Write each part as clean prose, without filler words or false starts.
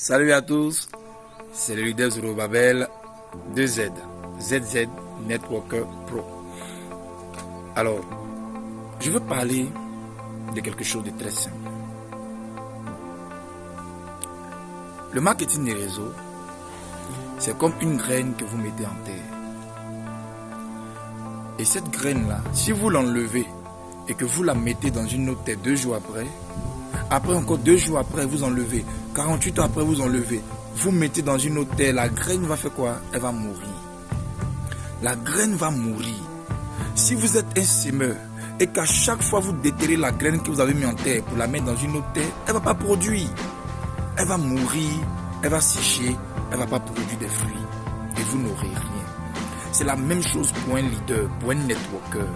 Salut à tous, c'est le leader Zorobabel 2Z, ZZ Networker Pro. Alors, je veux parler de quelque chose de très simple. Le marketing des réseaux, c'est comme une graine que vous mettez en terre. Et cette graine-là, si vous l'enlevez et que vous la mettez dans une autre terre 2 jours après encore 2 jours après, vous enlevez, 48 heures après, vous enlevez, vous mettez dans une autre terre, la graine va faire quoi? Elle va mourir. La graine va mourir. Si vous êtes un semeur et qu'à chaque fois vous déterrez la graine que vous avez mis en terre pour la mettre dans une autre terre, elle ne va pas produire. Elle va mourir, elle va sécher, elle ne va pas produire des fruits et vous n'aurez rien. C'est la même chose pour un leader, pour un networker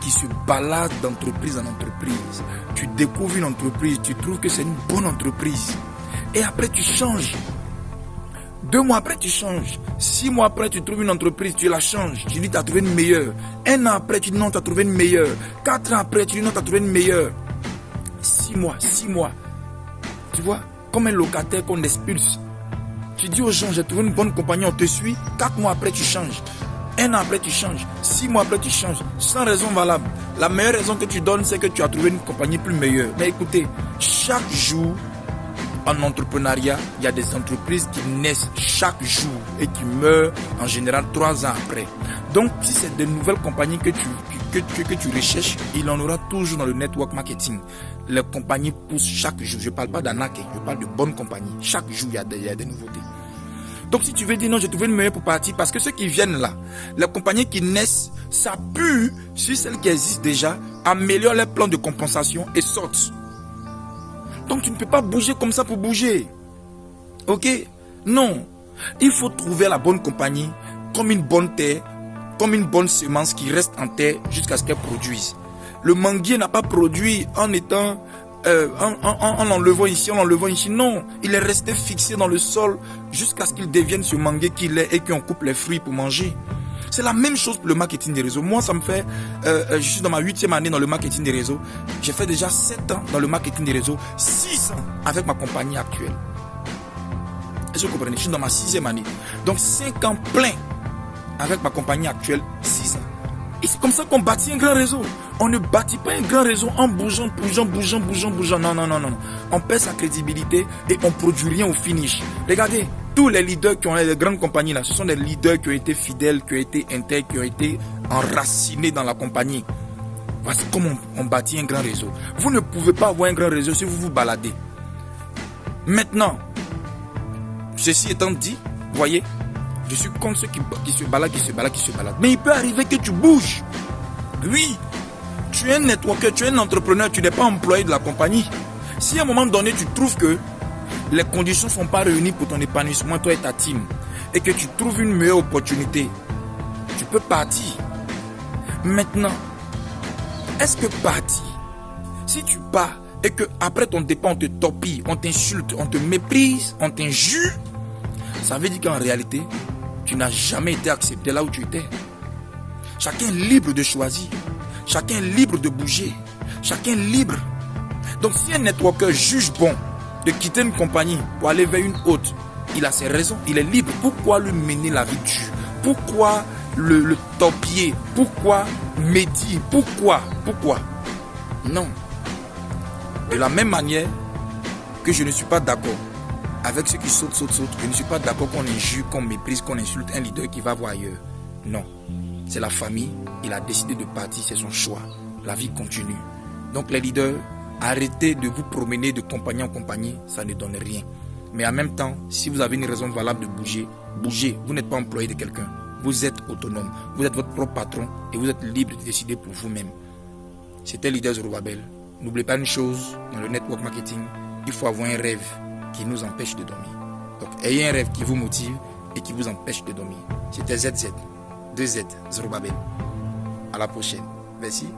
qui se balade d'entreprise en entreprise. Tu découvres une entreprise, tu trouves que c'est une bonne entreprise et après tu changes. 2 mois après tu changes. 6 mois après tu trouves une entreprise, tu la changes. Tu dis tu as trouvé une meilleure. 1 an après tu dis non tu as trouvé une meilleure. 4 ans après tu dis non tu as trouvé une meilleure. 6 mois. Tu vois, comme un locataire qu'on expulse. Tu dis aux gens j'ai trouvé une bonne compagnie, on te suit. 4 mois après tu changes. 1 an après tu changes, 6 mois après tu changes, sans raison valable. La meilleure raison que tu donnes, c'est que tu as trouvé une compagnie plus meilleure. Mais écoutez, chaque jour, en entrepreneuriat, il y a des entreprises qui naissent chaque jour et qui meurent en général 3 ans après. Donc, si c'est de nouvelles compagnies que tu recherches, il en aura toujours dans le network marketing. Les compagnies poussent chaque jour. Je ne parle pas d'arnaque, je parle de bonnes compagnies. Chaque jour, il y a des nouveautés. Donc si tu veux dire non, j'ai trouvé une meilleure pour partir, parce que ceux qui viennent là, les compagnies qui naissent, s'appuient sur celles qui existent déjà, améliorent les plans de compensation et sortent. Donc tu ne peux pas bouger comme ça pour bouger. Ok? Non. Il faut trouver la bonne compagnie comme une bonne terre, comme une bonne semence qui reste en terre jusqu'à ce qu'elle produise. Le manguier n'a pas produit en étant... en l'enlevant ici, non, il est resté fixé dans le sol jusqu'à ce qu'il devienne ce manguier qu'il est et qu'on coupe les fruits pour manger. C'est la même chose pour le marketing des réseaux. Moi, ça me fait, je suis dans ma 8e année dans le marketing des réseaux. J'ai fait déjà 7 ans dans le marketing des réseaux, 6 ans avec ma compagnie actuelle. Est-ce que vous comprenez? Je suis dans ma 6e année. Donc 5 ans plein avec ma compagnie actuelle, 6 ans. Et c'est comme ça qu'on bâtit un grand réseau. On ne bâtit pas un grand réseau en bougeant. Non. On perd sa crédibilité et on ne produit rien au finish. Regardez, tous les leaders qui ont les grandes compagnies là, ce sont des leaders qui ont été fidèles, qui ont été intègres, qui ont été enracinés dans la compagnie. Voici comment on bâtit un grand réseau. Vous ne pouvez pas avoir un grand réseau si vous vous baladez. Maintenant, ceci étant dit, vous voyez, je suis contre ceux qui se baladent. Mais il peut arriver que tu bouges. Oui, tu es un networker, tu es un entrepreneur, tu n'es pas employé de la compagnie. Si à un moment donné, tu trouves que les conditions ne sont pas réunies pour ton épanouissement, toi et ta team, et que tu trouves une meilleure opportunité, tu peux partir. Maintenant, est-ce que partir, si tu pars et que après ton départ, on te torpille, on t'insulte, on te méprise, on t'injure, ça veut dire qu'en réalité, tu n'as jamais été accepté là où tu étais. Chacun est libre de choisir. Chacun est libre de bouger. Chacun est libre. Donc si un networker juge bon de quitter une compagnie pour aller vers une autre, il a ses raisons, il est libre. Pourquoi lui mener la vie dure? Pourquoi le torpiller? Pourquoi médire? Pourquoi? Non. De la même manière que je ne suis pas d'accord avec ceux qui sautent. Je ne suis pas d'accord qu'on injure, qu'on méprise, qu'on insulte un leader qui va voir ailleurs. Non. C'est la famille. Il a décidé de partir. C'est son choix. La vie continue. Donc les leaders, arrêtez de vous promener de compagnie en compagnie. Ça ne donne rien. Mais en même temps, si vous avez une raison valable de bouger, bougez. Vous n'êtes pas employé de quelqu'un. Vous êtes autonome. Vous êtes votre propre patron. Et vous êtes libre de décider pour vous-même. C'était leader Zorobabel. N'oubliez pas une chose. Dans le network marketing, il faut avoir un rêve qui nous empêche de dormir. Donc, ayez un rêve qui vous motive et qui vous empêche de dormir. C'était ZZ, 2Z, Zorobabel. À la prochaine. Merci.